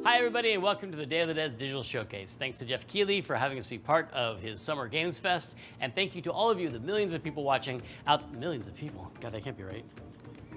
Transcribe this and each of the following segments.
Hi everybody and welcome to the Day of the Dead Digital Showcase. Thanks to Jeff Keighley for having us be part of his Summer Games Fest, and thank you to all of you, the millions of people watching out. Millions of people? God, that can't be right.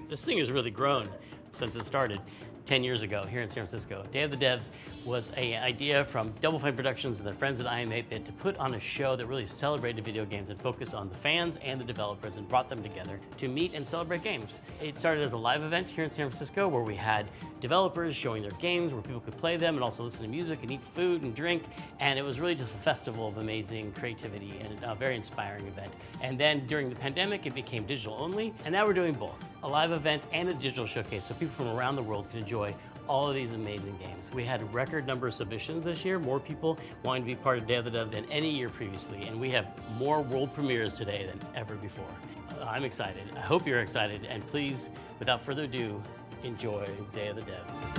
This thing has really grown since it started 10 years ago here in San Francisco. Day of the Devs was an idea from Double Fine Productions and their friends at IM8bit to put on a show that really celebrated video games and focused on the fans and the developers and brought them together to meet and celebrate games. It started as a live event here in San Francisco where we had developers showing their games, where people could play them and also listen to music and eat food and drink, and it was really just a festival of amazing creativity and a very inspiring event. And then during the pandemic, it became digital only, and now we're doing both, a live event and a digital showcase so people from around the world can enjoy all of these amazing games. We had a record number of submissions this year, more people wanting to be part of Day of the Devs than any year previously, and we have more world premieres today than ever before. I'm excited. I hope you're excited, and please, without further ado, enjoy Day of the Devs.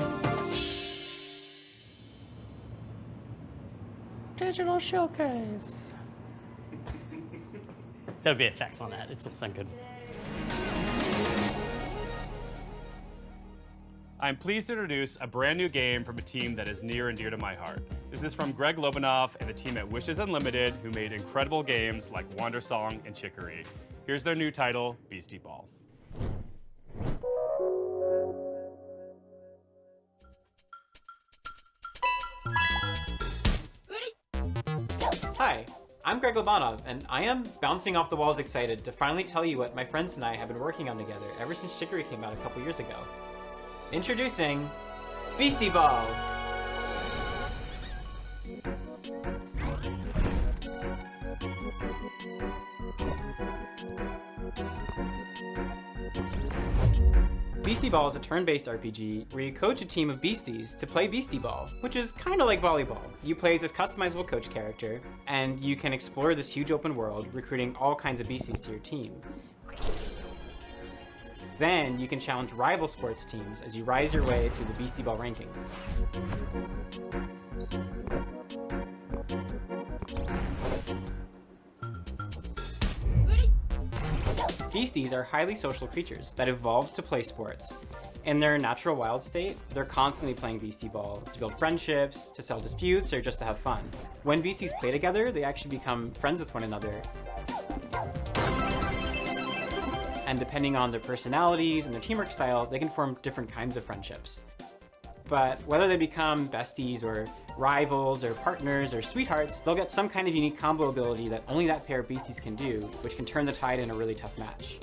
Digital Showcase. There would be effects on that. It looks not good. I'm pleased to introduce a brand new game from a team that is near and dear to my heart. This is from Greg Lobanoff and the team at Wishes Unlimited, who made incredible games like Wander Song and Chicory. Here's their new title, Beastie Ball. Hi, I'm Greg Lobanov, and I am bouncing off the walls excited to finally tell you what my friends and I have been working on together ever since Chicory came out a couple years ago. Introducing Beastie Ball! Beastie Ball is a turn-based RPG where you coach a team of beasties to play Beastie Ball, which is kind of like volleyball. You play as this customizable coach character, and you can explore this huge open world, recruiting all kinds of beasties to your team. Then you can challenge rival sports teams as you rise your way through the Beastie Ball rankings. Beasties are highly social creatures that evolved to play sports. In their natural wild state, they're constantly playing Beastie Ball to build friendships, to settle disputes, or just to have fun. When beasties play together, they actually become friends with one another. And depending on their personalities and their teamwork style, they can form different kinds of friendships. But whether they become besties or rivals or partners or sweethearts, they'll get some kind of unique combo ability that only that pair of beasties can do, which can turn the tide in a really tough match.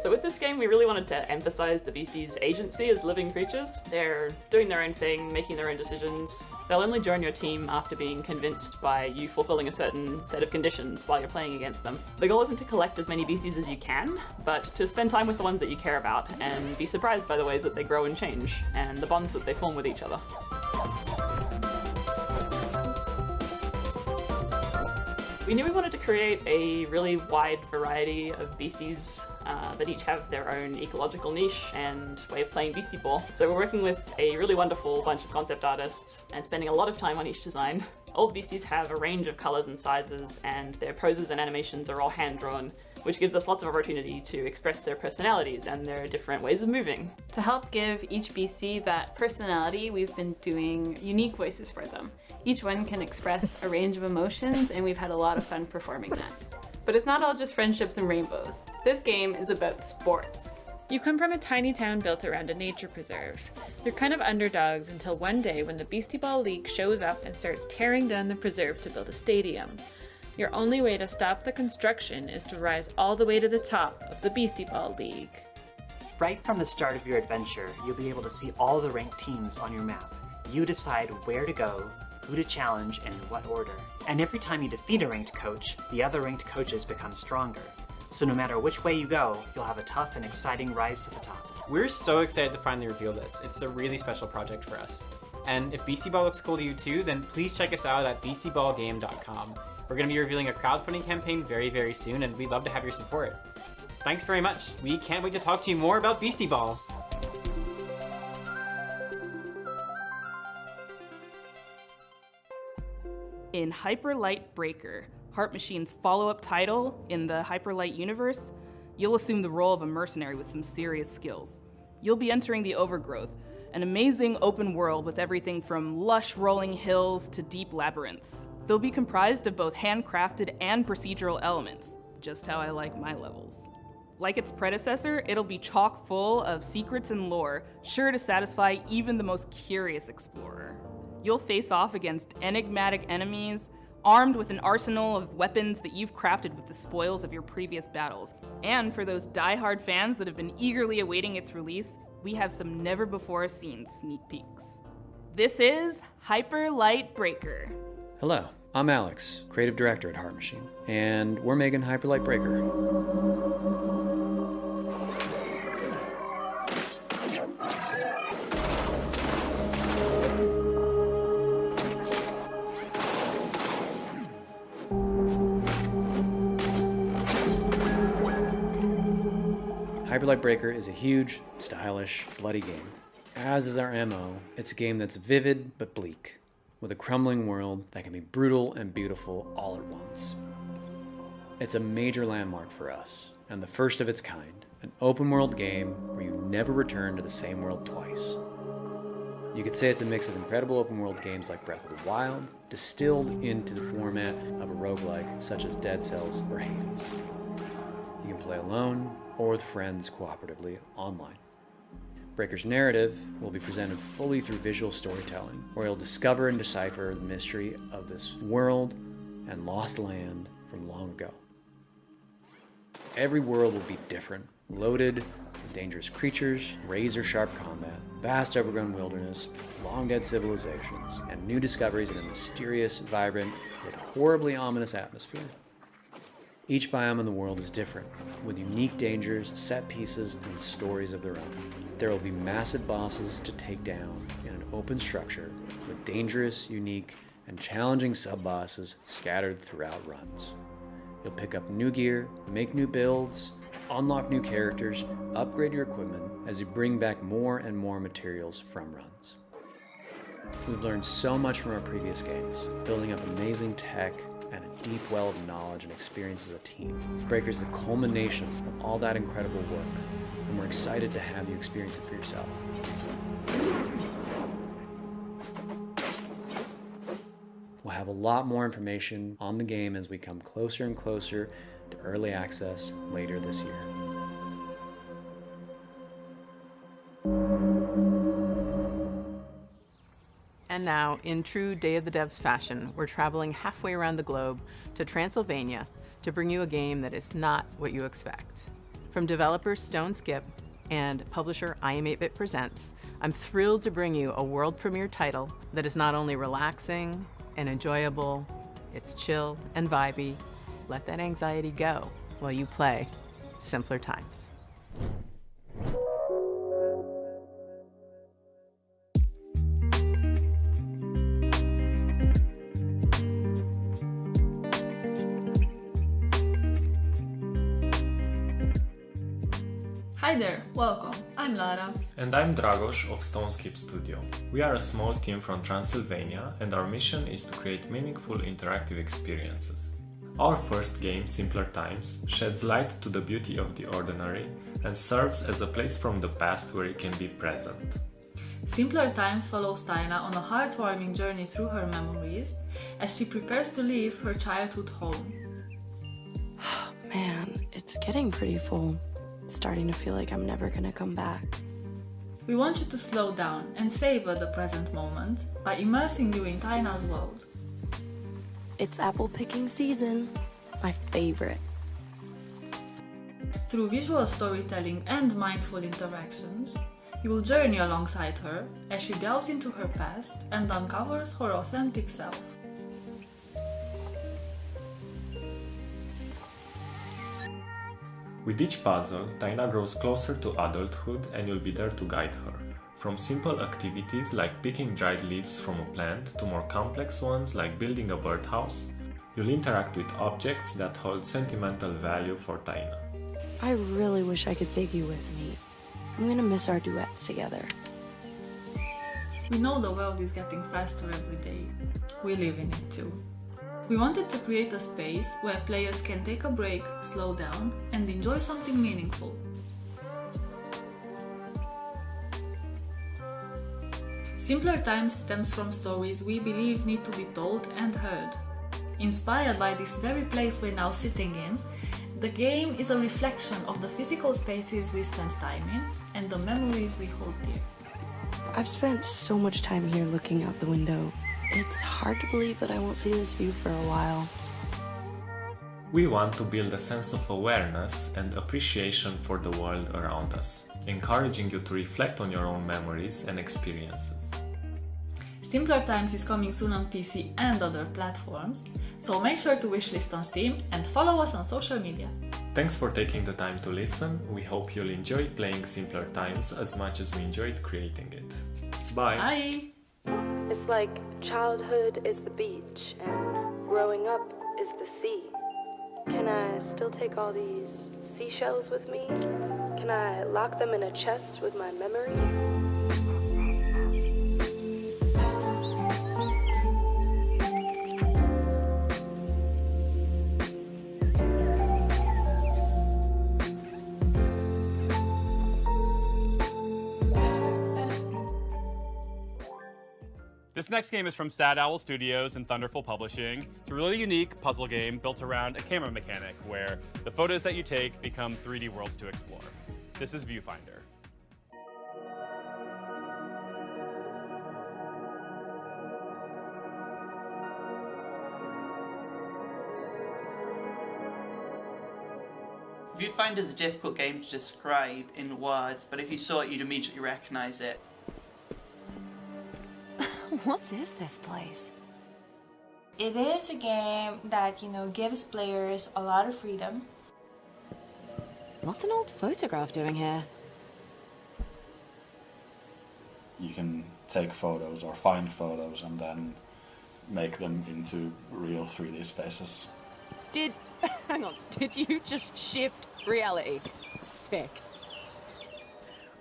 So with this game, we really wanted to emphasize the beasties' agency as living creatures. They're doing their own thing, making their own decisions. They'll only join your team after being convinced by you fulfilling a certain set of conditions while you're playing against them. The goal isn't to collect as many beasties as you can, but to spend time with the ones that you care about and be surprised by the ways that they grow and change, and the bonds that they form with each other. We knew we wanted to create a really wide variety of beasties that each have their own ecological niche and way of playing Beastie Ball. So we're working with a really wonderful bunch of concept artists and spending a lot of time on each design. All the beasties have a range of colors and sizes, and their poses and animations are all hand-drawn, which gives us lots of opportunity to express their personalities and their different ways of moving. To help give each beastie that personality, we've been doing unique voices for them. Each one can express a range of emotions, and we've had a lot of fun performing that. But it's not all just friendships and rainbows. This game is about sports. You come from a tiny town built around a nature preserve. You're kind of underdogs until one day when the Beastie Ball League shows up and starts tearing down the preserve to build a stadium. Your only way to stop the construction is to rise all the way to the top of the Beastie Ball League. Right from the start of your adventure, you'll be able to see all the ranked teams on your map. You decide where to go, who to challenge, and in what order. And every time you defeat a ranked coach, the other ranked coaches become stronger. So no matter which way you go, you'll have a tough and exciting rise to the top. We're so excited to finally reveal this. It's a really special project for us. And if Beastie Ball looks cool to you too, then please check us out at beastieballgame.com. We're going to be revealing a crowdfunding campaign very, very soon, and we'd love to have your support. Thanks very much. We can't wait to talk to you more about Beastie Ball. In Hyper Light Breaker, Heart Machine's follow-up title in the Hyper Light universe, you'll assume the role of a mercenary with some serious skills. You'll be entering the Overgrowth, an amazing open world with everything from lush rolling hills to deep labyrinths. They'll be comprised of both handcrafted and procedural elements, just how I like my levels. Like its predecessor, it'll be chock full of secrets and lore, sure to satisfy even the most curious explorer. You'll face off against enigmatic enemies, armed with an arsenal of weapons that you've crafted with the spoils of your previous battles. And for those die-hard fans that have been eagerly awaiting its release, we have some never-before-seen sneak peeks. This is Hyper Light Breaker. Hello, I'm Alex, creative director at Heart Machine, and we're making Hyper Light Breaker. Hyper Light Breaker is a huge, stylish, bloody game. As is our MO, it's a game that's vivid but bleak, with a crumbling world that can be brutal and beautiful all at once. It's a major landmark for us, and the first of its kind, an open world game where you never return to the same world twice. You could say it's a mix of incredible open world games like Breath of the Wild, distilled into the format of a roguelike such as Dead Cells or Hades. You can play alone or with friends cooperatively online. Breaker's narrative will be presented fully through visual storytelling, where you'll discover and decipher the mystery of this world and lost land from long ago. Every world will be different, loaded with dangerous creatures, razor-sharp combat, vast overgrown wilderness, long-dead civilizations, and new discoveries in a mysterious, vibrant, yet horribly ominous atmosphere. Each biome in the world is different, with unique dangers, set pieces, and stories of their own. There will be massive bosses to take down in an open structure, with dangerous, unique, and challenging sub-bosses scattered throughout runs. You'll pick up new gear, make new builds, unlock new characters, upgrade your equipment as you bring back more and more materials from runs. We've learned so much from our previous games, building up amazing tech and a deep well of knowledge and experience as a team. Breaker is the culmination of all that incredible work, and we're excited to have you experience it for yourself. We'll have a lot more information on the game as we come closer and closer to early access later this year. And now, in true Day of the Devs fashion, we're traveling halfway around the globe to Transylvania to bring you a game that is not what you expect. From developers Stone Skip and publisher IM8bit Presents, I'm thrilled to bring you a world premiere title that is not only relaxing and enjoyable, it's chill and vibey. Let that anxiety go while you play Simpler Times. Hi there, welcome. I'm Lara. And I'm Dragos of Stone Skip Studio. We are a small team from Transylvania, and our mission is to create meaningful interactive experiences. Our first game, Simpler Times, sheds light to the beauty of the ordinary and serves as a place from the past where you can be present. Simpler Times follows Tyna on a heartwarming journey through her memories as she prepares to leave her childhood home. Man, it's getting pretty full. Starting to feel like I'm never gonna come back. We want you to slow down and savor the present moment by immersing you in Tyna's world. It's apple picking season, my favorite. Through visual storytelling and mindful interactions, You will journey alongside her as she delves into her past and uncovers her authentic self. With each puzzle, Taina grows closer to adulthood and you'll be there to guide her. From simple activities like picking dried leaves from a plant to more complex ones like building a birdhouse, you'll interact with objects that hold sentimental value for Taina. I really wish I could take you with me. I'm gonna miss our duets together. We know the world is getting faster every day. We live in it too. We wanted to create a space where players can take a break, slow down, and enjoy something meaningful. Simpler Times stems from stories we believe need to be told and heard. Inspired by this very place we're now sitting in, the game is a reflection of the physical spaces we spend time in and the memories we hold dear. I've spent so much time here looking out the window. It's hard to believe that I won't see this view for a while. We want to build a sense of awareness and appreciation for the world around us, encouraging you to reflect on your own memories and experiences. Simpler Times is coming soon on PC and other platforms, so make sure to wishlist on Steam and follow us on social media. Thanks for taking the time to listen. We hope you'll enjoy playing Simpler Times as much as we enjoyed creating it. Bye! Bye! It's like childhood is the beach and growing up is the sea. Can I still take all these seashells with me? Can I lock them in a chest with my memories? This next game is from Sad Owl Studios and Thunderful Publishing. It's a really unique puzzle game built around a camera mechanic where the photos that you take become 3D worlds to explore. This is Viewfinder. Viewfinder is a difficult game to describe in words, but if you saw it, you'd immediately recognize it. What is this place? It is a game that, gives players a lot of freedom. What's an old photograph doing here? You can take photos or find photos and then make them into real 3D spaces. Hang on, did you just shift reality? Sick.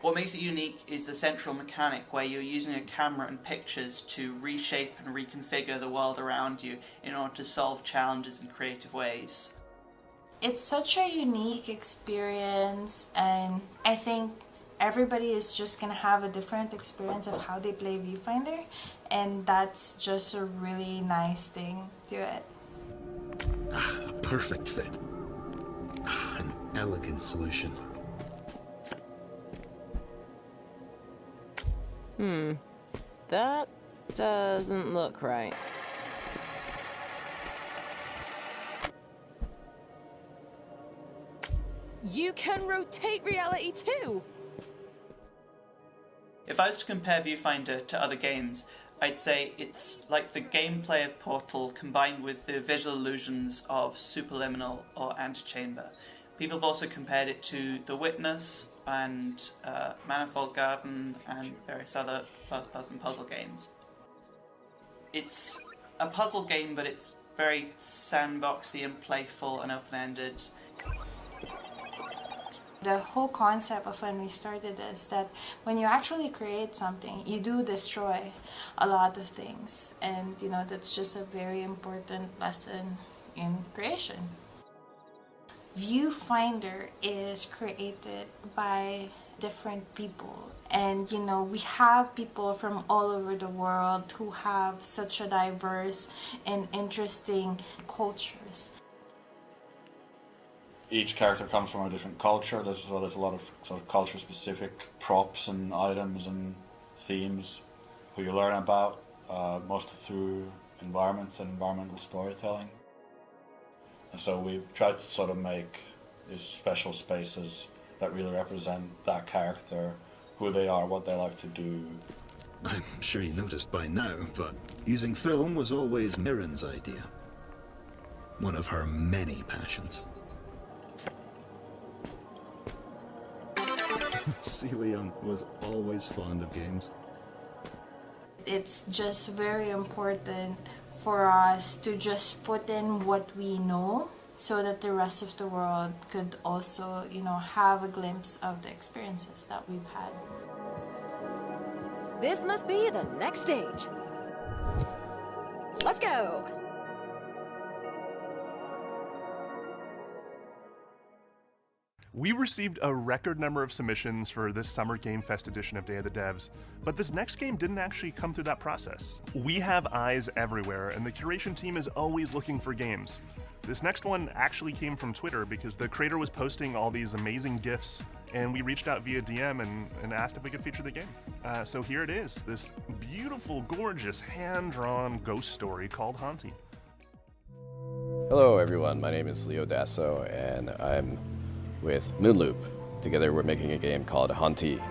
What makes it unique is the central mechanic where you're using a camera and pictures to reshape and reconfigure the world around you in order to solve challenges in creative ways. It's such a unique experience, and I think everybody is just going to have a different experience of how they play Viewfinder, and that's just a really nice thing to it. A perfect fit. An elegant solution. That doesn't look right. You can rotate reality too! If I was to compare Viewfinder to other games, I'd say it's like the gameplay of Portal combined with the visual illusions of Superliminal or Antechamber. People have also compared it to The Witness and Manifold Garden and various other first-person puzzle games. It's a puzzle game, but it's very sandboxy and playful and open-ended. The whole concept of when we started is that when you actually create something, you do destroy a lot of things. And, that's just a very important lesson in creation. Viewfinder is created by different people, and we have people from all over the world who have such a diverse and interesting cultures. Each character comes from a different culture. There's a lot of sort of culture-specific props and items and themes who you learn about, mostly through environments and environmental storytelling. And so we've tried to sort of make these special spaces that really represent that character who they are, what they like to do. I'm sure you noticed by now, but using film was always Mirren's idea. One of her many passions. Celion was always fond of games. It's just very important for us to just put in what we know so that the rest of the world could also, have a glimpse of the experiences that we've had. This must be the next stage. Let's go! We received a record number of submissions for this Summer Game Fest edition of Day of the Devs, but this next game didn't actually come through that process. We have eyes everywhere, and the curation team is always looking for games. This next one actually came from Twitter because the creator was posting all these amazing GIFs, and we reached out via DM and asked if we could feature the game. So here it is, this beautiful, gorgeous, hand-drawn ghost story called Haunty. Hello everyone, my name is Leo Dasso, and I'm with Moonloop. Together we're making a game called Haunty.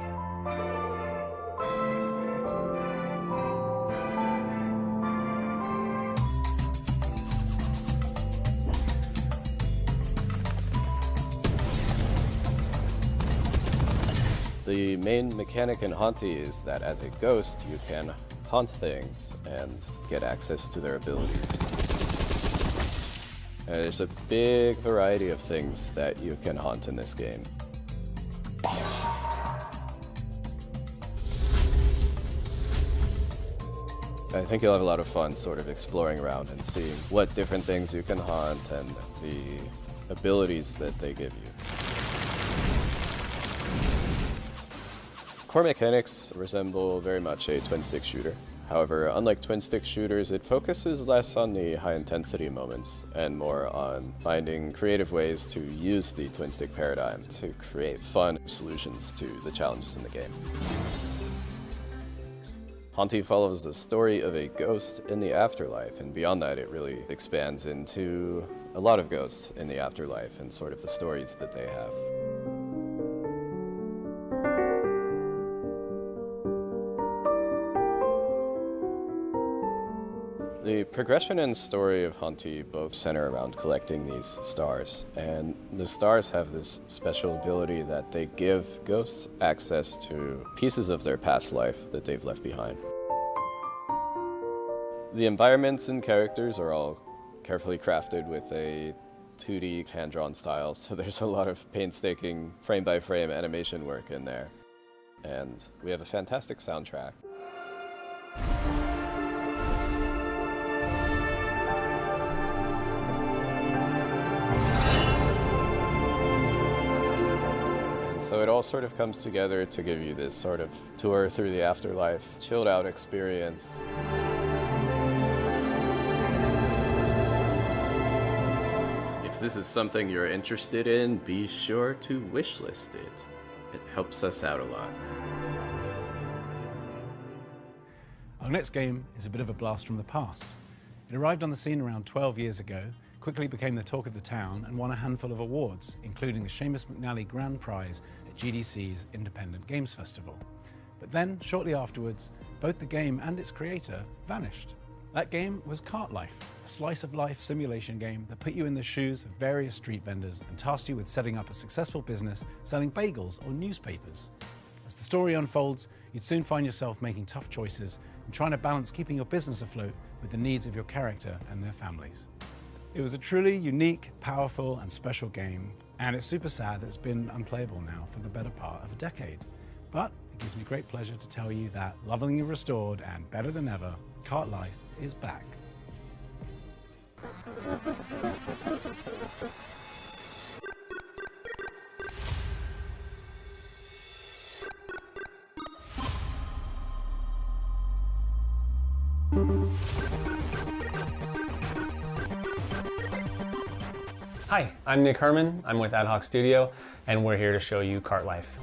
The main mechanic in Haunty is that as a ghost you can haunt things and get access to their abilities. And there's a big variety of things that you can haunt in this game. I think you'll have a lot of fun sort of exploring around and seeing what different things you can haunt and the abilities that they give you. Core mechanics resemble very much a twin-stick shooter. However, unlike twin-stick shooters, it focuses less on the high-intensity moments and more on finding creative ways to use the twin-stick paradigm to create fun solutions to the challenges in the game. Haunty follows the story of a ghost in the afterlife, and beyond that it really expands into a lot of ghosts in the afterlife and sort of the stories that they have. The progression and story of Haunty both center around collecting these stars, and the stars have this special ability that they give ghosts access to pieces of their past life that they've left behind. The environments and characters are all carefully crafted with a 2D hand-drawn style, so there's a lot of painstaking frame-by-frame animation work in there. And we have a fantastic soundtrack. So it all sort of comes together to give you this sort of tour through the afterlife, chilled out experience. If this is something you're interested in, be sure to wishlist it. It helps us out a lot. Our next game is a bit of a blast from the past. It arrived on the scene around 12 years ago, quickly became the talk of the town, and won a handful of awards, including the Seamus McNally Grand Prize at GDC's Independent Games Festival. But then, shortly afterwards, both the game and its creator vanished. That game was Cart Life, a slice-of-life simulation game that put you in the shoes of various street vendors and tasked you with setting up a successful business selling bagels or newspapers. As the story unfolds, you'd soon find yourself making tough choices and trying to balance keeping your business afloat with the needs of your character and their families. It was a truly unique, powerful, and special game, and it's super sad that it's been unplayable now for the better part of a decade. But it gives me great pleasure to tell you that, lovingly restored and better than ever, Cart Life is back. Hi, I'm Nick Herman. I'm with Ad Hoc Studio, and we're here to show you Cart Life.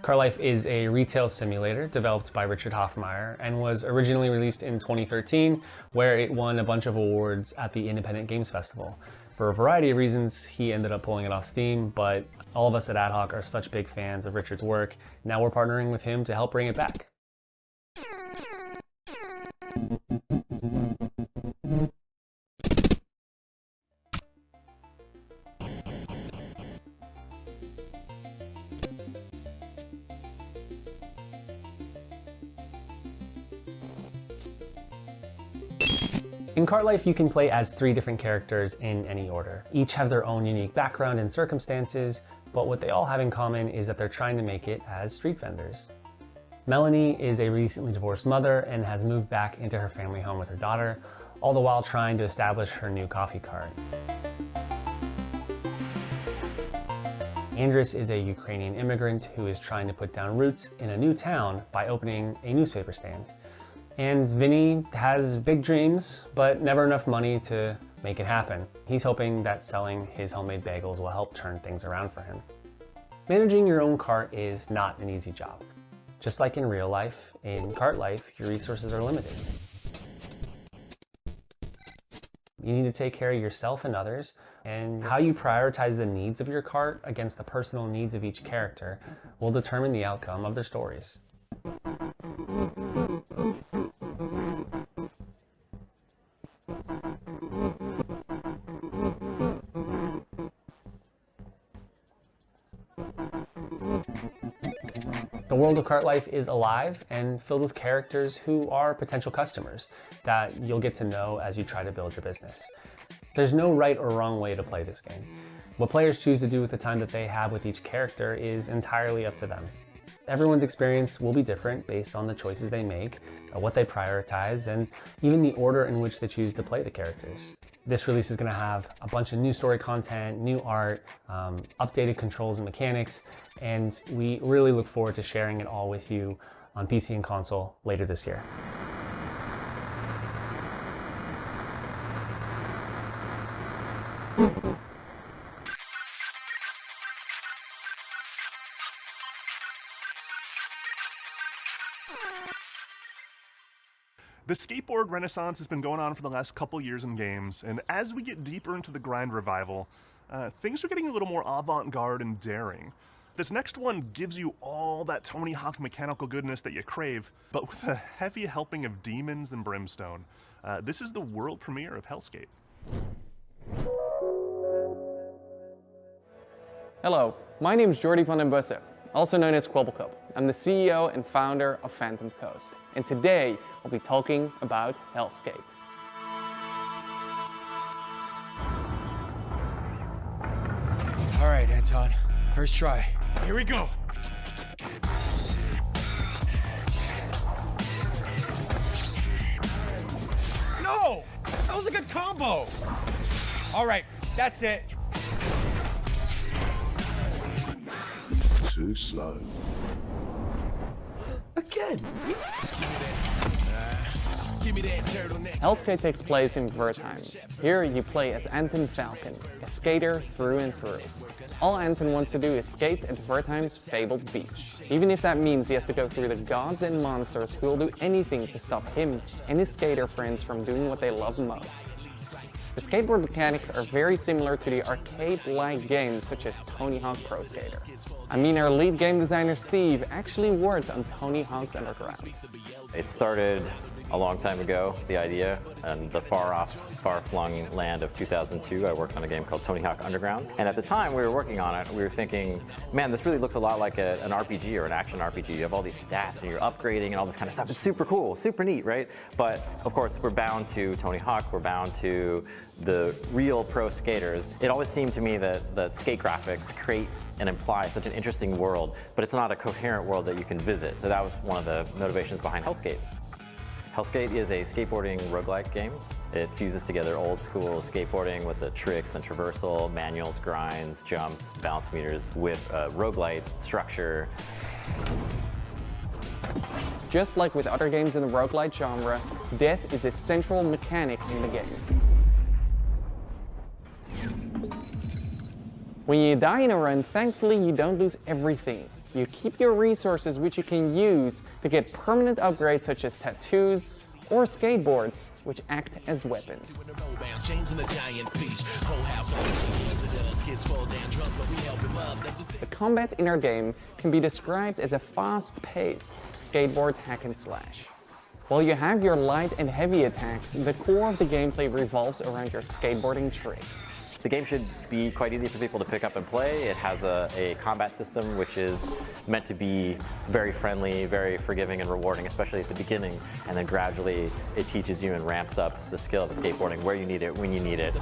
Cart Life is a retail simulator developed by Richard Hoffmeyer and was originally released in 2013, where it won a bunch of awards at the Independent Games Festival. For a variety of reasons, he ended up pulling it off Steam, but all of us at Ad Hoc are such big fans of Richard's work. Now we're partnering with him to help bring it back. In Cart Life, you can play as 3 different characters in any order. Each have their own unique background and circumstances, but what they all have in common is that they're trying to make it as street vendors. Melanie is a recently divorced mother and has moved back into her family home with her daughter, all the while trying to establish her new coffee cart. Andres is a Ukrainian immigrant who is trying to put down roots in a new town by opening a newspaper stand. And Vinny has big dreams, but never enough money to make it happen. He's hoping that selling his homemade bagels will help turn things around for him. Managing your own cart is not an easy job. Just like in real life, in Cart Life, your resources are limited. You need to take care of yourself and others, and how you prioritize the needs of your cart against the personal needs of each character will determine the outcome of their stories. The world of Cart Life is alive and filled with characters who are potential customers that you'll get to know as you try to build your business. There's no right or wrong way to play this game. What players choose to do with the time that they have with each character is entirely up to them. Everyone's experience will be different based on the choices they make, what they prioritize, and even the order in which they choose to play the characters. This release is going to have a bunch of new story content, new art, updated controls and mechanics, and we really look forward to sharing it all with you on PC and console later this year. The skateboard renaissance has been going on for the last couple years in games, and as we get deeper into the grind revival, things are getting a little more avant-garde and daring. This next one gives you all that Tony Hawk mechanical goodness that you crave, but with a heavy helping of demons and brimstone. This is the world premiere of Hellskate. Hello, my name is Jordi van den Bussen, also known as Kwobbelkop. I'm the CEO and founder of Phantom Coast, and today we'll be talking about Hellskate. All right, Anton, first try. Here we go. No! That was a good combo! All right, that's it. Too slow. Again? Give me that turtleneck. Hellskate takes place in Wertheim. Here you play as Anton Falcon, a skater through and through. All Anton wants to do is skate at Wertheim's fabled beach, even if that means he has to go through the gods and monsters who will do anything to stop him and his skater friends from doing what they love most. The skateboard mechanics are very similar to the arcade-like games such as Tony Hawk Pro Skater. I mean, our lead game designer Steve actually worked on Tony Hawk's Underground. It started a long time ago, the idea, in the far-off, far-flung land of 2002. I worked on a game called Tony Hawk Underground. And at the time we were working on it, we were thinking, man, this really looks a lot like an RPG or an action RPG. You have all these stats and you're upgrading and all this kind of stuff. It's super cool, super neat, right? But of course, we're bound to Tony Hawk, we're bound to the real pro skaters. It always seemed to me that skate graphics create and imply such an interesting world, but it's not a coherent world that you can visit. So that was one of the motivations behind Hellskate. Hellskate is a skateboarding roguelike game. It fuses together old school skateboarding with the tricks and traversal, manuals, grinds, jumps, balance meters with a roguelite structure. Just like with other games in the roguelite genre, death is a central mechanic in the game. When you die in a run, thankfully you don't lose everything. You keep your resources which you can use to get permanent upgrades such as tattoos, or skateboards, which act as weapons. The combat in our game can be described as a fast-paced skateboard hack and slash. While you have your light and heavy attacks, the core of the gameplay revolves around your skateboarding tricks. The game should be quite easy for people to pick up and play. It has a combat system which is meant to be very friendly, very forgiving and rewarding, especially at the beginning. And then gradually it teaches you and ramps up the skill of skateboarding, where you need it, when you need it.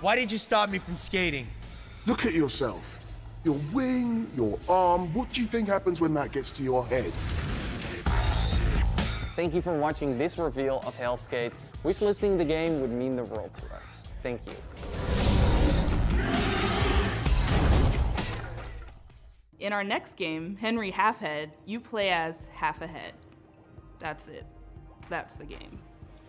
Why did you stop me from skating? Look at yourself. Your wing, your arm. What do you think happens when that gets to your head? Thank you for watching this reveal of Hellskate. Wishlisting the game would mean the world to us. Thank you. In our next game, Henry Halfhead, you play as Half a Head. That's it. That's the game.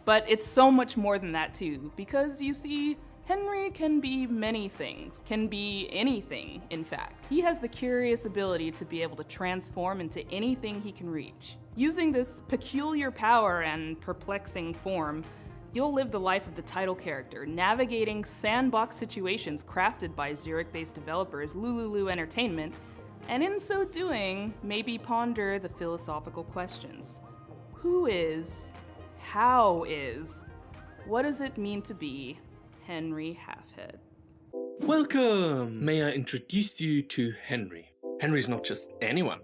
But it's so much more than that too, because you see, Henry can be many things, can be anything, in fact. He has the curious ability to be able to transform into anything he can reach. Using this peculiar power and perplexing form, you'll live the life of the title character, navigating sandbox situations crafted by Zurich-based developers Lululu Entertainment, and in so doing, maybe ponder the philosophical questions. Who is? How is? What does it mean to be Henry Halfhead? Welcome! May I introduce you to Henry? Henry's not just anyone.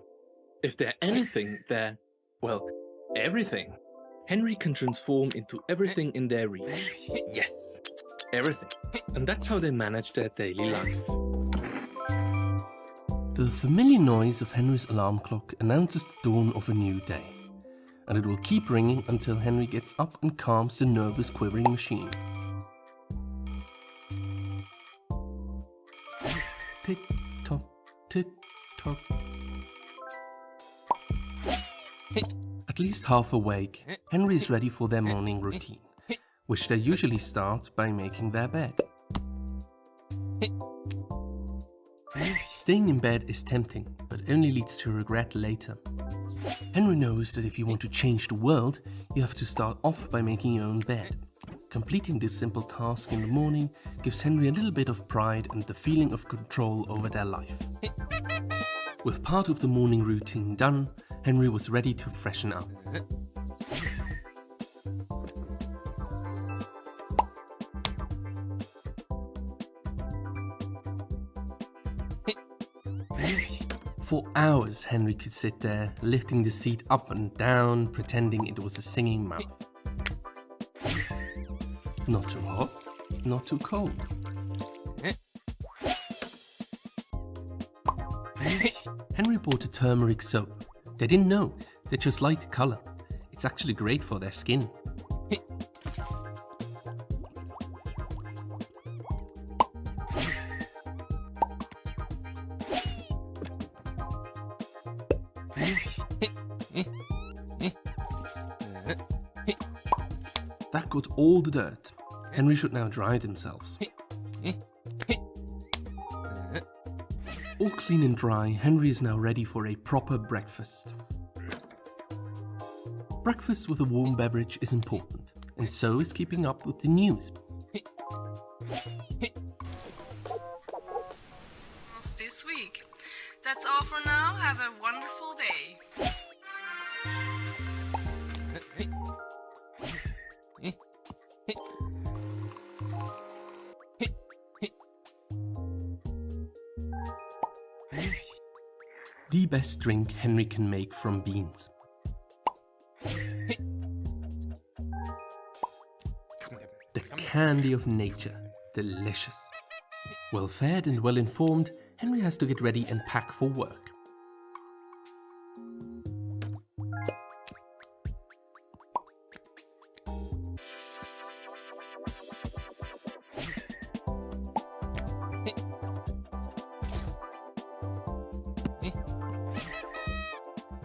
If they're anything, they're, well, everything. Henry can transform into everything in their reach. Yes, everything. And that's how they manage their daily life. The familiar noise of Henry's alarm clock announces the dawn of a new day. And it will keep ringing until Henry gets up and calms the nervous, quivering machine. Tick tock, tick tock. At least half awake, Henry is ready for their morning routine, which they usually start by making their bed. Staying in bed is tempting, but only leads to regret later. Henry knows that if you want to change the world, you have to start off by making your own bed. Completing this simple task in the morning gives Henry a little bit of pride and the feeling of control over their life. With part of the morning routine done, Henry was ready to freshen up. For hours, Henry could sit there, lifting the seat up and down, pretending it was a singing mouth. Not too hot, not too cold. Henry bought a turmeric soap. They didn't know, they just liked the color. It's actually great for their skin. That got all the dirt. Henry should now dry themselves. All clean and dry, Henry is now ready for a proper breakfast. Breakfast with a warm beverage is important, and so is keeping up with the news. That's this week. That's all for now. Have a wonderful day. The best drink Henry can make from beans. The candy of nature, delicious. Well fed and well informed, Henry has to get ready and pack for work.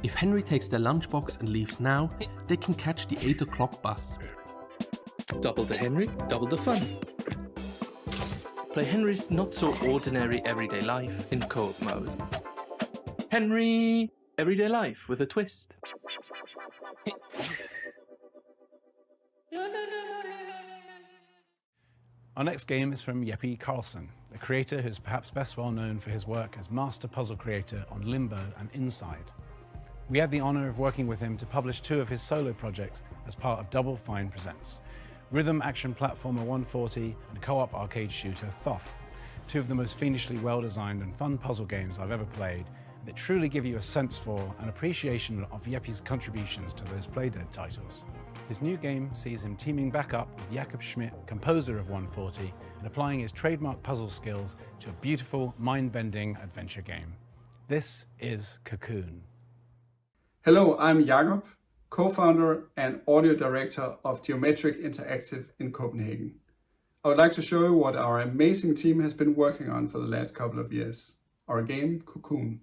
If Henry takes their lunchbox and leaves now, they can catch the 8 o'clock bus. Double the Henry, double the fun. Play Henry's not-so-ordinary everyday life in co-op mode. Henry, everyday life with a twist. Our next game is from Jeppe Carlsen, a creator who's perhaps best well known for his work as master puzzle creator on Limbo and Inside. We had the honor of working with him to publish 2 of his solo projects as part of Double Fine Presents, rhythm action platformer 140 and co-op arcade shooter Thoth, 2 of the most fiendishly well-designed and fun puzzle games I've ever played that truly give you a sense for and appreciation of Jeppe's contributions to those Playdead titles. His new game sees him teaming back up with Jakob Schmidt, composer of 140, and applying his trademark puzzle skills to a beautiful, mind-bending adventure game. This is Cocoon. Hello, I'm Jakob, co-founder and audio director of Geometric Interactive in Copenhagen. I would like to show you what our amazing team has been working on for the last couple of years, our game Cocoon.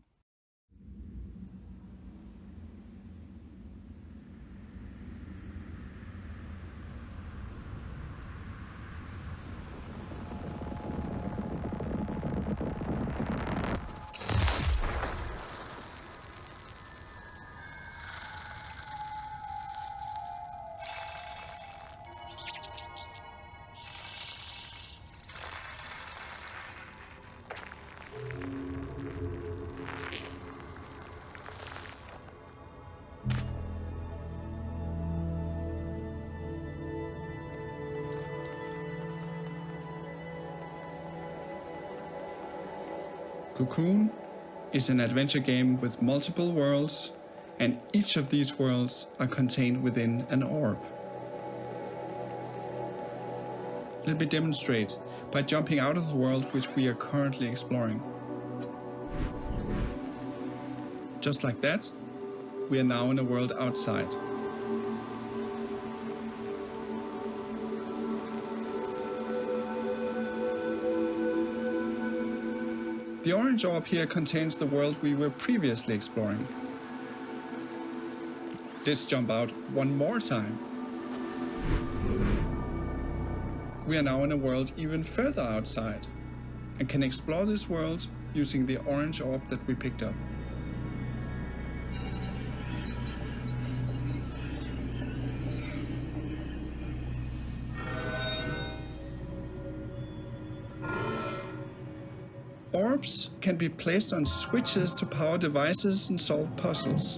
Cocoon is an adventure game with multiple worlds, and each of these worlds are contained within an orb. Let me demonstrate by jumping out of the world which we are currently exploring. Just like that, we are now in a world outside. The orange orb here contains the world we were previously exploring. Let's jump out one more time. We are now in a world even further outside and can explore this world using the orange orb that we picked up. Orbs can be placed on switches to power devices and solve puzzles.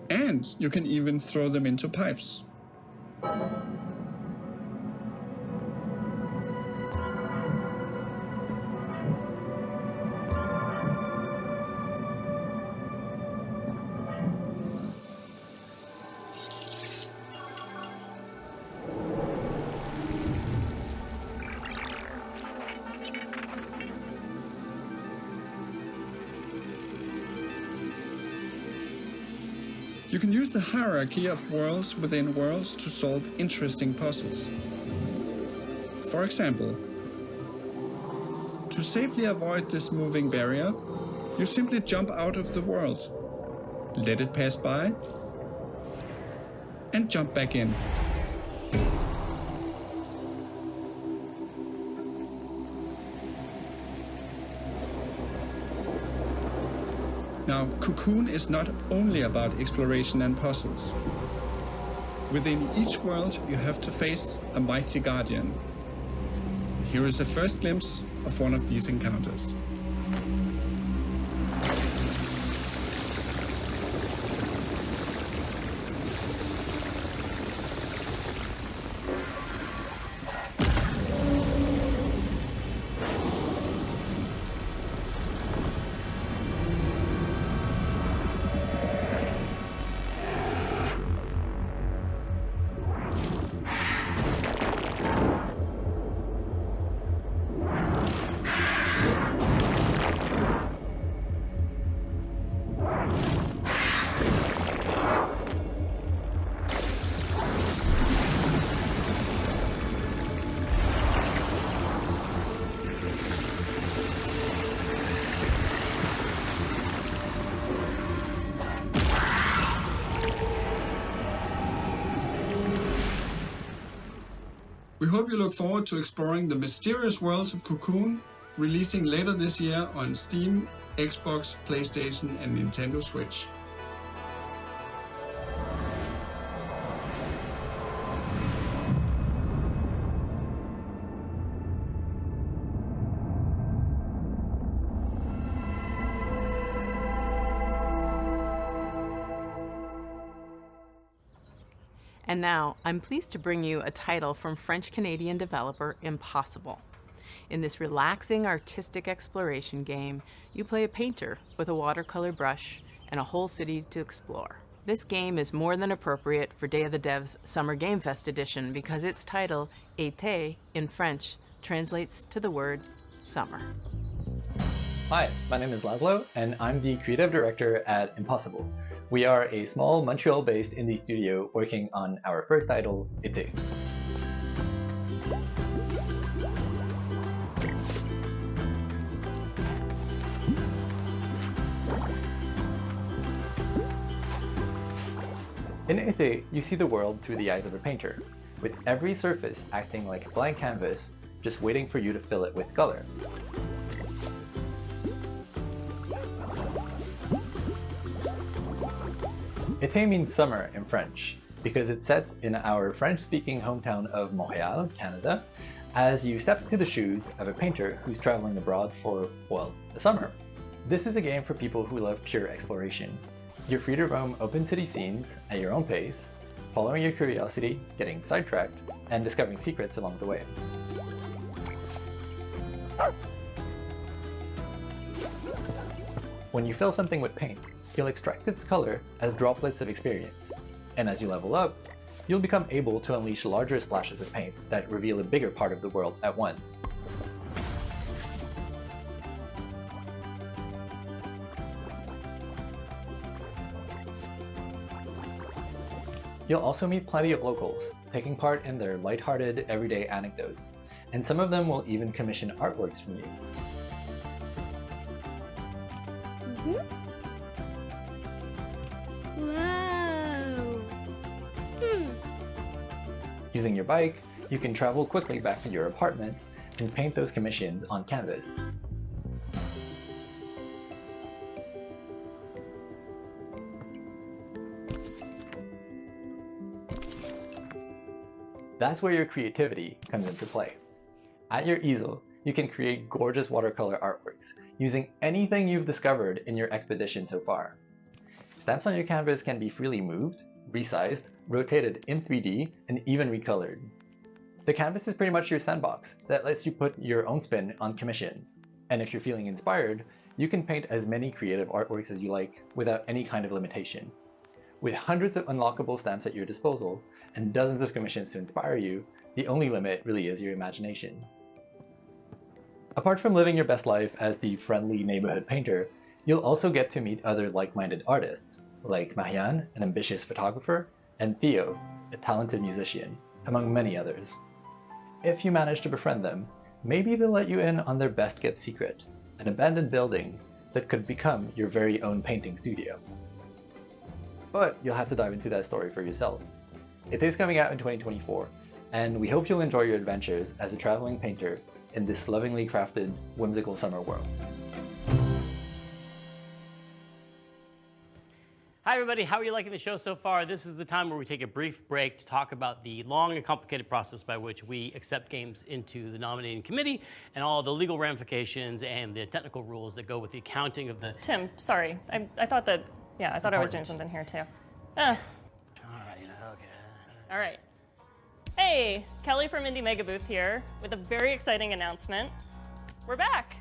And you can even throw them into pipes. You can use the hierarchy of worlds within worlds to solve interesting puzzles. For example, to safely avoid this moving barrier, you simply jump out of the world, let it pass by, and jump back in. Now, Cocoon is not only about exploration and puzzles. Within each world, you have to face a mighty guardian. Here is a first glimpse of one of these encounters. We hope you look forward to exploring the mysterious worlds of Cocoon, releasing later this year on Steam, Xbox, PlayStation and Nintendo Switch. And now, I'm pleased to bring you a title from French-Canadian developer Impossible. In this relaxing artistic exploration game, you play a painter with a watercolor brush and a whole city to explore. This game is more than appropriate for Day of the Devs Summer Game Fest edition because its title, Été, in French, translates to the word summer. Hi, my name is Laszlo, and I'm the creative director at Impossible. We are a small Montreal-based indie studio working on our first title, Été. In Été, you see the world through the eyes of a painter, with every surface acting like a blank canvas, just waiting for you to fill it with color. Été means summer in French, because it's set in our French-speaking hometown of Montreal, Canada, as you step into the shoes of a painter who's traveling abroad for, well, the summer. This is a game for people who love pure exploration. You're free to roam open city scenes at your own pace, following your curiosity, getting sidetracked, and discovering secrets along the way. When you fill something with paint, you'll extract its color as droplets of experience, and as you level up, you'll become able to unleash larger splashes of paint that reveal a bigger part of the world at once. You'll also meet plenty of locals, taking part in their lighthearted, everyday anecdotes, and some of them will even commission artworks from you. Whoa! Using your bike, you can travel quickly back to your apartment and paint those commissions on canvas. That's where your creativity comes into play. At your easel, you can create gorgeous watercolor artworks using anything you've discovered in your expedition so far. Stamps on your canvas can be freely moved, resized, rotated in 3D, and even recolored. The canvas is pretty much your sandbox that lets you put your own spin on commissions. And if you're feeling inspired, you can paint as many creative artworks as you like without any kind of limitation. With hundreds of unlockable stamps at your disposal and dozens of commissions to inspire you, the only limit really is your imagination. Apart from living your best life as the friendly neighborhood painter, you'll also get to meet other like-minded artists, like Marianne, an ambitious photographer, and Theo, a talented musician, among many others. If you manage to befriend them, maybe they'll let you in on their best-kept secret, an abandoned building that could become your very own painting studio. But you'll have to dive into that story for yourself. It is coming out in 2024, and we hope you'll enjoy your adventures as a traveling painter in this lovingly crafted, whimsical summer world. Hi everybody, how are you liking the show so far? This is the time where we take a brief break to talk about the long and complicated process by which we accept games into the nominating committee and all the legal ramifications and the technical rules that go with the accounting of the... Tim, sorry. I thought that, yeah, I thought I was doing something here too. All right. Hey, Kelly from Indie Mega Booth here with a very exciting announcement. We're back.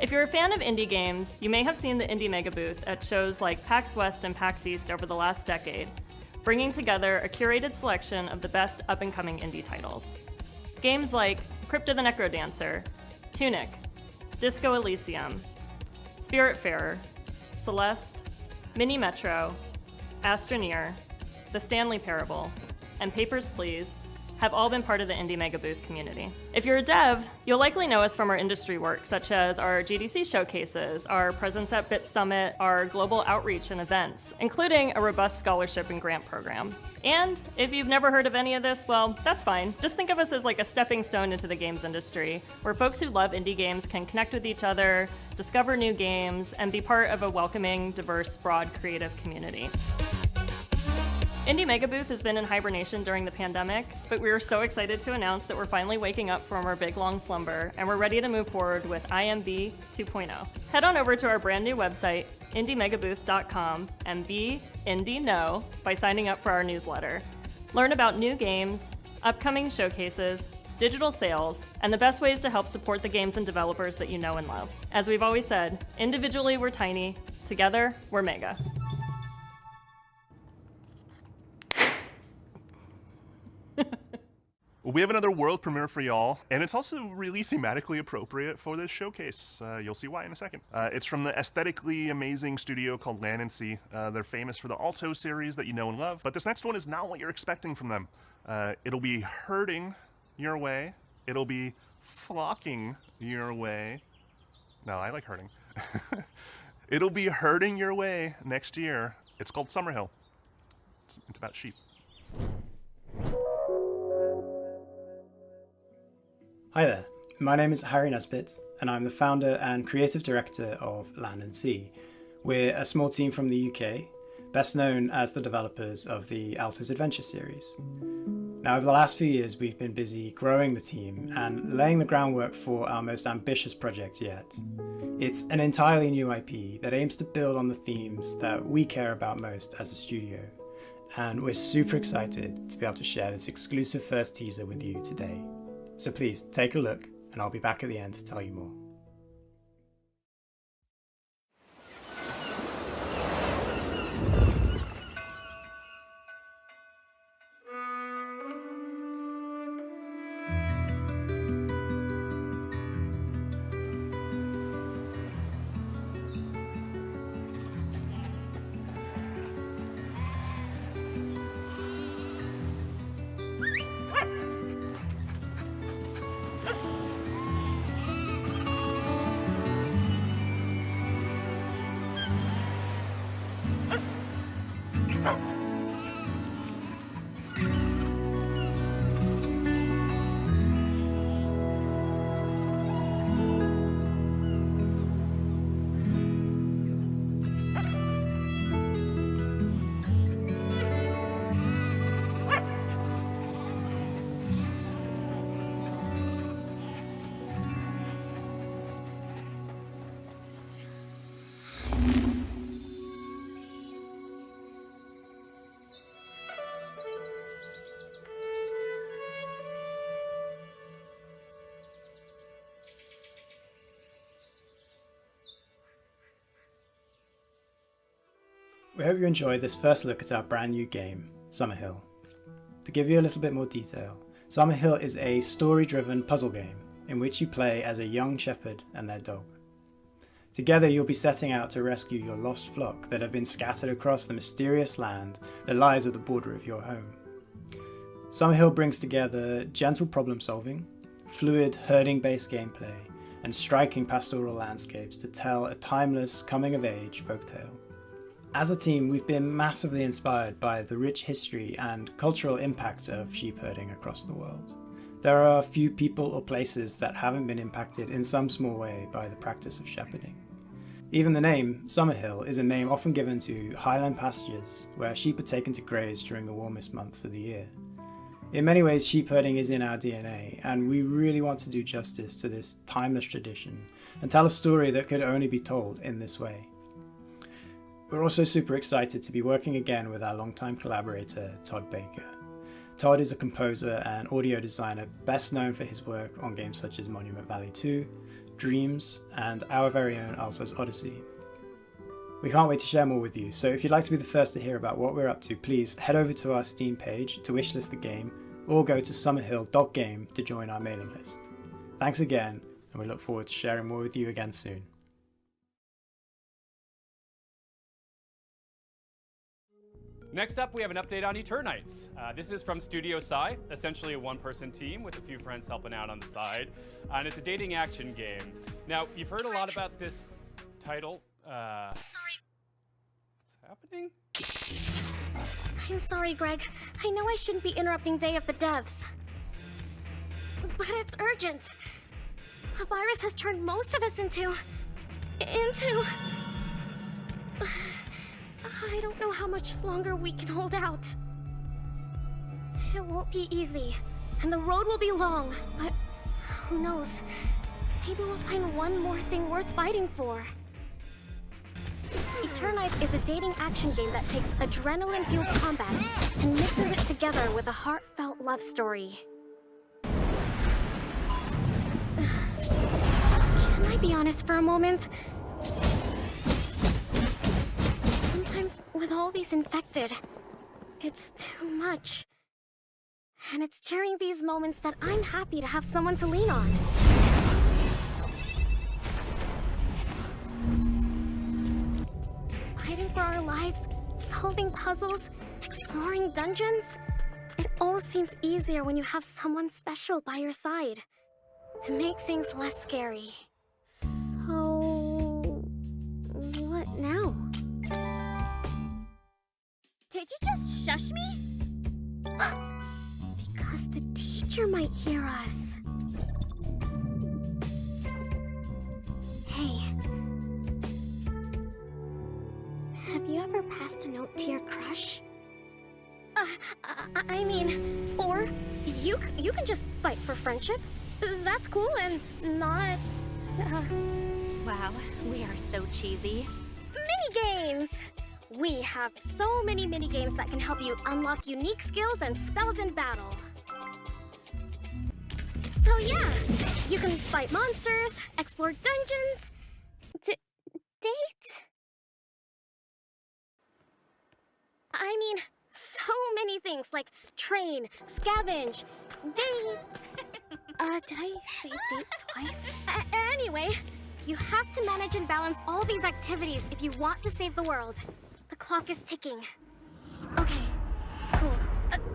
If you're a fan of indie games, you may have seen the Indie Mega Booth at shows like PAX West and PAX East over the last decade, bringing together a curated selection of the best up-and-coming indie titles. Games like Crypt of the Necrodancer, Tunic, Disco Elysium, Spiritfarer, Celeste, Mini Metro, Astroneer, The Stanley Parable, and Papers, Please have all been part of the Indie Mega Booth community. If you're a dev, you'll likely know us from our industry work, such as our GDC showcases, our presence at Bit Summit, our global outreach and events, including a robust scholarship and grant program. And if you've never heard of any of this, well, that's fine. Just think of us as like a stepping stone into the games industry, where folks who love indie games can connect with each other, discover new games, and be part of a welcoming, diverse, broad, creative community. Indie Mega Booth has been in hibernation during the pandemic, but we are so excited to announce that we're finally waking up from our big long slumber, and we're ready to move forward with IMB 2.0. Head on over to our brand new website, indiemegabooth.com, and be Indie Know by signing up for our newsletter. Learn about new games, upcoming showcases, digital sales, and the best ways to help support the games and developers that you know and love. As we've always said, individually we're tiny, together we're mega. We have another world premiere for y'all, and it's also really thematically appropriate for this showcase. You'll see why in a second. It's from the aesthetically amazing studio called Land and Sea. They're famous for the Alto series that you know and love, but this next one is not what you're expecting from them. It'll be herding your way. It'll be flocking your way. No, I like herding. It'll be herding your way next year. It's called Summerhill. It's about sheep. Hi there, my name is Harry Nesbitt, and I'm the founder and creative director of Land and Sea. We're a small team from the UK, best known as the developers of the Alto's Adventure series. Now, over the last few years, we've been busy growing the team and laying the groundwork for our most ambitious project yet. It's an entirely new IP that aims to build on the themes that we care about most as a studio, and we're super excited to be able to share this exclusive first teaser with you today. So please take a look, and I'll be back at the end to tell you more. We hope you enjoyed this first look at our brand new game, Summerhill. To give you a little bit more detail, Summerhill is a story-driven puzzle game in which you play as a young shepherd and their dog. Together you'll be setting out to rescue your lost flock that have been scattered across the mysterious land that lies at the border of your home. Summerhill brings together gentle problem solving, fluid herding-based gameplay, and striking pastoral landscapes to tell a timeless coming-of-age folktale. As a team, we've been massively inspired by the rich history and cultural impact of sheep herding across the world. There are few people or places that haven't been impacted in some small way by the practice of shepherding. Even the name, Summerhill, is a name often given to highland pastures where sheep are taken to graze during the warmest months of the year. In many ways, sheep herding is in our DNA, and we really want to do justice to this timeless tradition and tell a story that could only be told in this way. We're also super excited to be working again with our longtime collaborator, Todd Baker. Todd is a composer and audio designer best known for his work on games such as Monument Valley 2, Dreams, and our very own Alto's Odyssey. We can't wait to share more with you, so if you'd like to be the first to hear about what we're up to, please head over to our Steam page to wishlist the game, or go to summerhill.game to join our mailing list. Thanks again, and we look forward to sharing more with you again soon. Next up, we have an update on Eternites. This is from Studio Psy, essentially a one-person team with a few friends helping out on the side. And it's a dating action game. Now, you've heard a lot about this title. Sorry. What's happening? I'm sorry, Greg. I know I shouldn't be interrupting Day of the Devs. But it's urgent. A virus has turned most of us into... I don't know how much longer we can hold out. It won't be easy, and the road will be long, but who knows? Maybe we'll find one more thing worth fighting for. Eternites is a dating action game that takes adrenaline-fueled combat and mixes it together with a heartfelt love story. Can I be honest for a moment? Sometimes, with all these infected, it's too much. And it's during these moments that I'm happy to have someone to lean on. Fighting for our lives, solving puzzles, exploring dungeons. It all seems easier when you have someone special by your side to make things less scary. So... what now? Did you just shush me? Because the teacher might hear us. Hey. Have you ever passed a note to your crush? I mean, or you can just fight for friendship. That's cool and not... Wow, we are so cheesy. Minigames! We have so many minigames that can help you unlock unique skills and spells in battle. So yeah, you can fight monsters, explore dungeons, date? I mean, so many things like train, scavenge, date. Did I say date twice? Anyway, you have to manage and balance all these activities if you want to save the world. The clock is ticking. Okay, cool.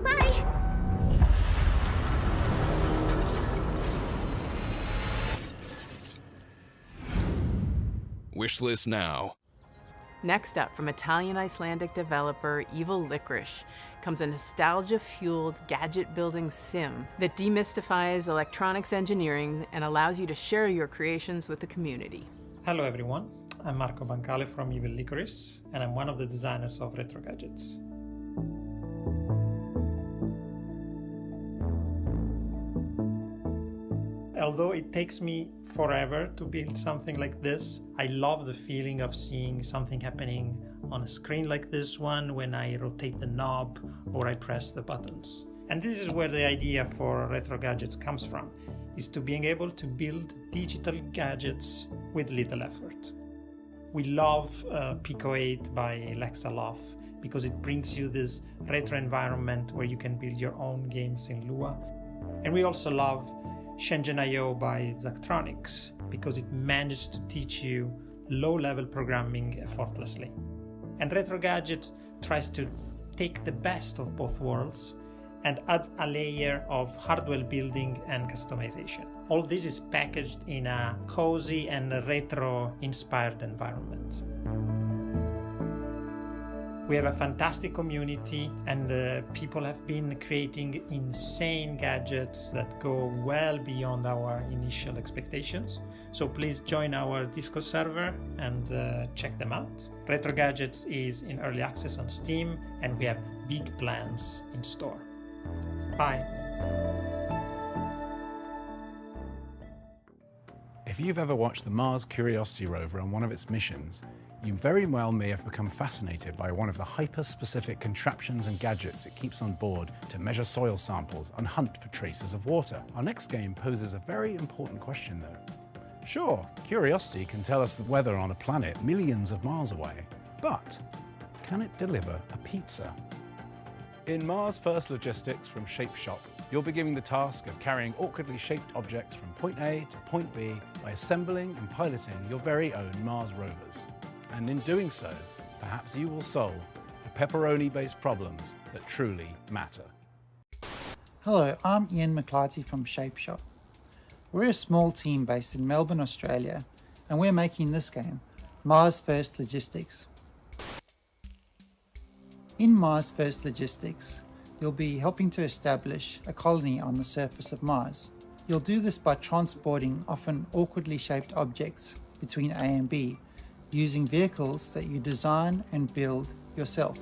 Bye! Wishlist now. Next up, from Italian-Icelandic developer Evil Licorice, comes a nostalgia-fueled gadget-building sim that demystifies electronics engineering and allows you to share your creations with the community. Hello everyone, I'm Marco Bancale from Evil Licorice, and I'm one of the designers of Retro Gadgets. Although it takes me forever to build something like this, I love the feeling of seeing something happening on a screen like this one when I rotate the knob or I press the buttons. And this is where the idea for Retro Gadgets comes from, is to being able to build digital gadgets with little effort. We love Pico 8 by Lexaloff because it brings you this retro environment where you can build your own games in Lua. And we also love Shenzhen.io by Zachtronics because it managed to teach you low-level programming effortlessly. And Retro Gadgets tries to take the best of both worlds and adds a layer of hardware building and customization. All this is packaged in a cozy and retro-inspired environment. We have a fantastic community and people have been creating insane gadgets that go well beyond our initial expectations. So please join our Discord server and check them out. Retro Gadgets is in early access on Steam and we have big plans in store. Bye. If you've ever watched the Mars Curiosity rover on one of its missions, you very well may have become fascinated by one of the hyper-specific contraptions and gadgets it keeps on board to measure soil samples and hunt for traces of water. Our next game poses a very important question though. Sure, Curiosity can tell us the weather on a planet millions of miles away, but can it deliver a pizza? In Mars First Logistics from Shape Shop, you'll be given the task of carrying awkwardly shaped objects from point A to point B by assembling and piloting your very own Mars rovers. And in doing so, perhaps you will solve the pepperoni-based problems that truly matter. Hello, I'm Ian McClarty from ShapeShop. We're a small team based in Melbourne, Australia, and we're making this game, Mars First Logistics. In Mars First Logistics, you'll be helping to establish a colony on the surface of Mars. You'll do this by transporting often awkwardly shaped objects between A and B, using vehicles that you design and build yourself.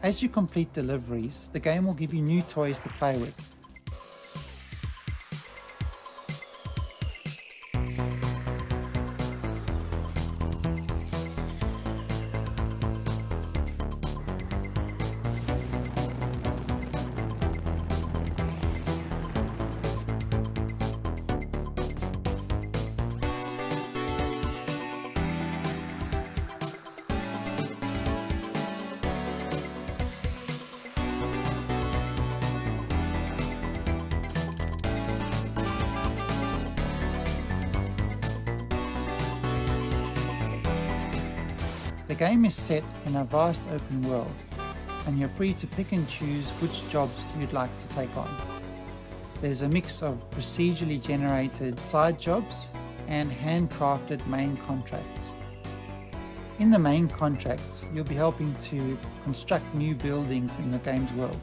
As you complete deliveries, the game will give you new toys to play with. The game is set in a vast open world, and you're free to pick and choose which jobs you'd like to take on. There's a mix of procedurally generated side jobs and handcrafted main contracts. In the main contracts, you'll be helping to construct new buildings in the game's world.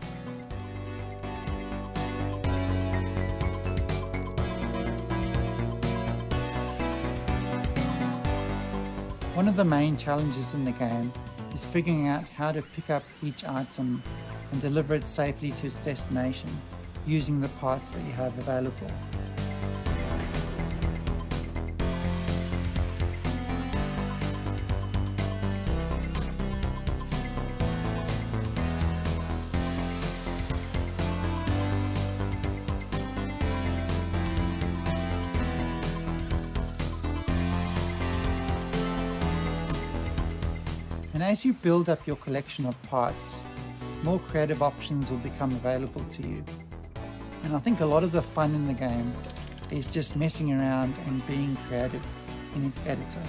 One of the main challenges in the game is figuring out how to pick up each item and deliver it safely to its destination using the parts that you have available. And as you build up your collection of parts, more creative options will become available to you. And I think a lot of the fun in the game is just messing around and being creative in its editor.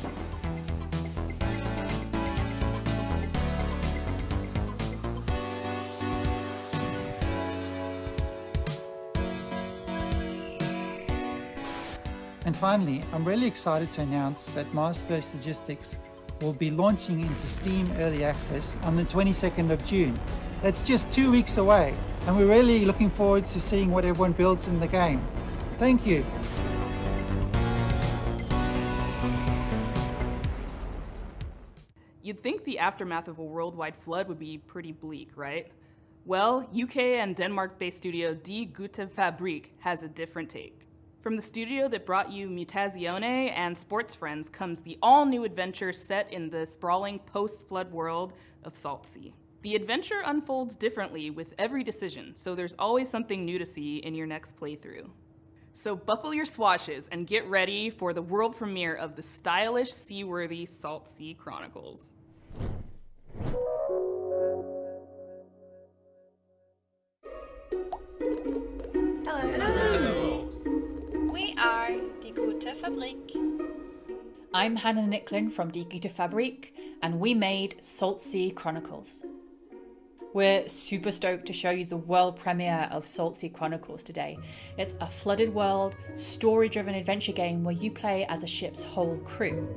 And finally, I'm really excited to announce that Mars First Logistics will be launching into Steam Early Access on the 22nd of June. That's just 2 weeks away, and we're really looking forward to seeing what everyone builds in the game. Thank you. You'd think the aftermath of a worldwide flood would be pretty bleak, right? Well, UK and Denmark-based studio Die Gute Fabrik has a different take. From the studio that brought you Mutazione and Sports Friends comes the all-new adventure set in the sprawling post-flood world of Salt Sea. The adventure unfolds differently with every decision, so there's always something new to see in your next playthrough. So buckle your swashes and get ready for the world premiere of the stylish, seaworthy Salt Sea Chronicles. Hello. We are Die Gute Fabrik. I'm Hannah Nicklin from Die Gute Fabrik, and we made Salt Sea Chronicles. We're super stoked to show you the world premiere of Salt Sea Chronicles today. It's a flooded world, story-driven adventure game where you play as a ship's whole crew.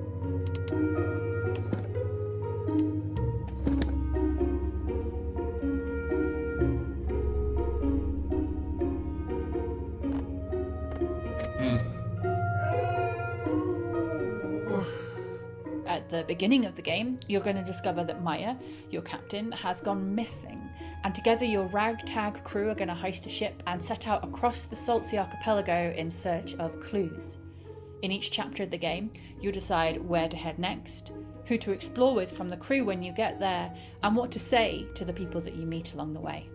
At the beginning of the game, you're going to discover that Maya, your captain, has gone missing, and together your ragtag crew are going to heist a ship and set out across the Salt Sea archipelago in search of clues. In each chapter of the game, you'll decide where to head next, who to explore with from the crew when you get there, and what to say to the people that you meet along the way.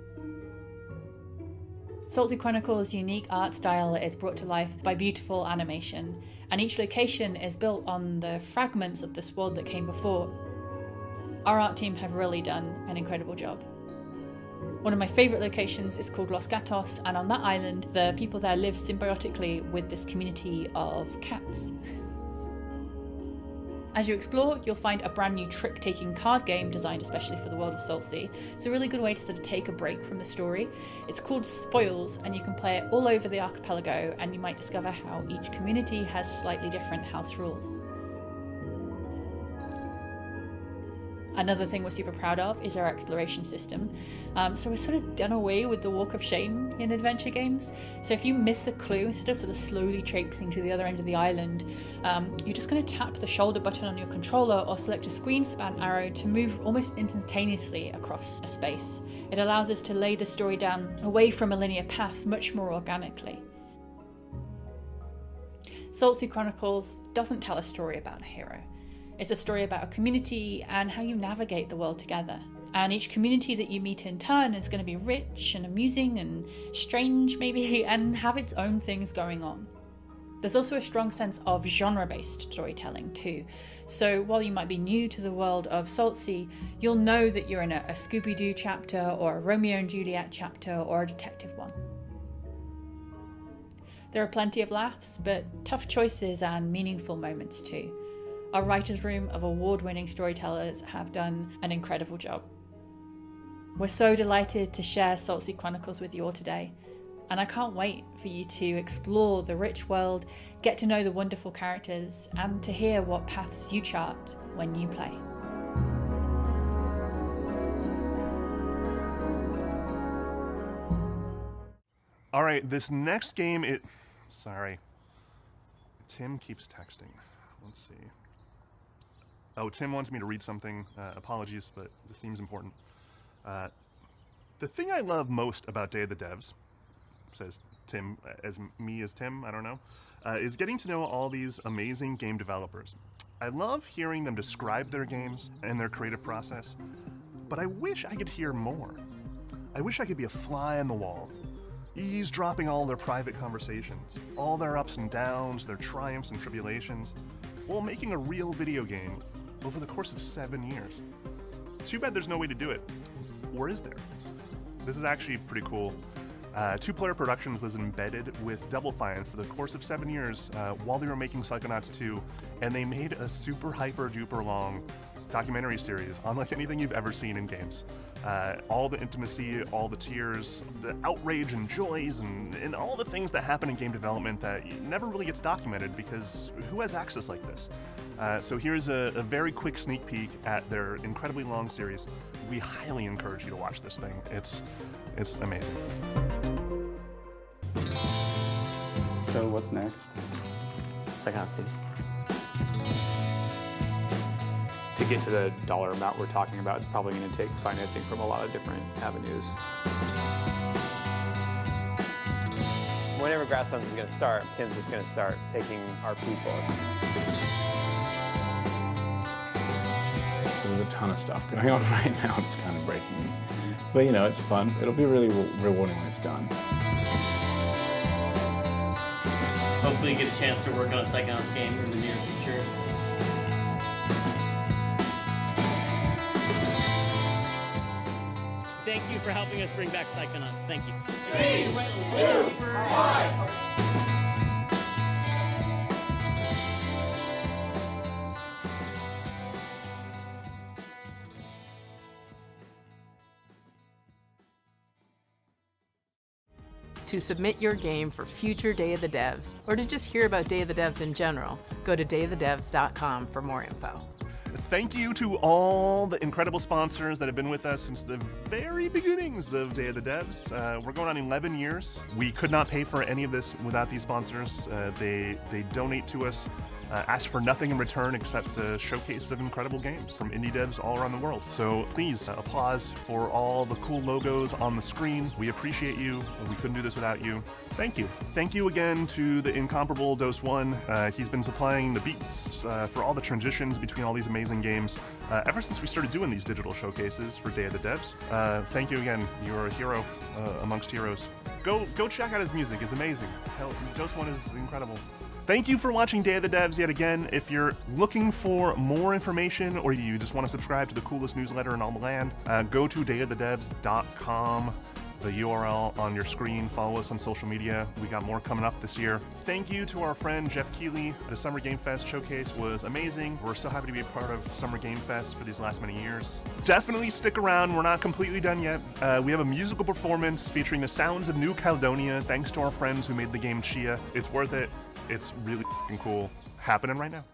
Salt Chronicles' unique art style is brought to life by beautiful animation, and each location is built on the fragments of this world that came before. Our art team have really done an incredible job. One of my favourite locations is called Los Gatos, and on that island, the people there live symbiotically with this community of cats. As you explore, you'll find a brand new trick-taking card game designed especially for the world of Saltsea. It's a really good way to sort of take a break from the story. It's called Spoils, and you can play it all over the archipelago, and you might discover how each community has slightly different house rules. Another thing we're super proud of is our exploration system. So we're sort of done away with the walk of shame in adventure games. So if you miss a clue, instead of sort of slowly traipsing to the other end of the island, you're just going to tap the shoulder button on your controller or select a screen span arrow to move almost instantaneously across a space. It allows us to lay the story down away from a linear path much more organically. Saltsea Chronicles doesn't tell a story about a hero. It's a story about a community and how you navigate the world together. And each community that you meet in turn is going to be rich and amusing and strange maybe, and have its own things going on. There's also a strong sense of genre-based storytelling too. So while you might be new to the world of Saltsea, you'll know that you're in a Scooby-Doo chapter or a Romeo and Juliet chapter or a detective one. There are plenty of laughs, but tough choices and meaningful moments too. Our writer's room of award-winning storytellers have done an incredible job. We're so delighted to share Saltsea Chronicles with you all today, and I can't wait for you to explore the rich world, get to know the wonderful characters, and to hear what paths you chart when you play. All right, this next game, sorry. Tim keeps texting. Let's see. Oh, Tim wants me to read something. Apologies, but this seems important. The thing I love most about Day of the Devs, says Tim, as Tim, I don't know, is getting to know all these amazing game developers. I love hearing them describe their games and their creative process, but I wish I could hear more. I wish I could be a fly on the wall, eavesdropping all their private conversations, all their ups and downs, their triumphs and tribulations, while making a real video game over the course of 7 years. Too bad there's no way to do it. Or is there? This is actually pretty cool. Two Player Productions was embedded with Double Fine for the course of 7 years while they were making Psychonauts 2, and they made a super hyper duper long documentary series unlike anything you've ever seen in games. All the intimacy, all the tears, the outrage and joys, and all the things that happen in game development that never really gets documented because who has access like this? So here's a very quick sneak peek at their incredibly long series. We highly encourage you to watch this thing. It's amazing. So what's next? Psychonauts 2. To get to the dollar amount we're talking about, it's probably going to take financing from a lot of different avenues. Whenever Grasslands is going to start, Tim's just going to start taking our people. So there's a ton of stuff going on right now. It's kind of breaking me. But you know, it's fun. It'll be really rewarding when it's done. Hopefully you get a chance to work on a Psychonauts game in the near future. Thank you for helping us bring back Psychonauts. Thank you. 3, 2, 1. To submit your game for future Day of the Devs, or to just hear about Day of the Devs in general, go to dayofthedevs.com for more info. Thank you to all the incredible sponsors that have been with us since the very beginnings of Day of the Devs. We're going on 11 years. We could not pay for any of this without these sponsors. They donate to us ask for nothing in return except a showcase of incredible games from indie devs all around the world. So please, applause for all the cool logos on the screen. We appreciate you. We couldn't do this without you. Thank you. Thank you again to the incomparable Dose One. He's been supplying the beats for all the transitions between all these amazing games ever since we started doing these digital showcases for Day of the Devs. Thank you again. You're a hero amongst heroes. Go check out his music. It's amazing. Hell, Dose One is incredible. Thank you for watching Day of the Devs yet again. If you're looking for more information or you just want to subscribe to the coolest newsletter in all the land, go to dayofthedevs.com. The URL on your screen. Follow us on social media. We got more coming up this year. Thank you to our friend Jeff Keighley. The Summer Game Fest showcase was amazing. We're so happy to be a part of Summer Game Fest for these last many years. Definitely stick around. We're not completely done yet. We have a musical performance featuring the sounds of New Caledonia, thanks to our friends who made the game Chia. It's worth it. It's really cool. Happening right now.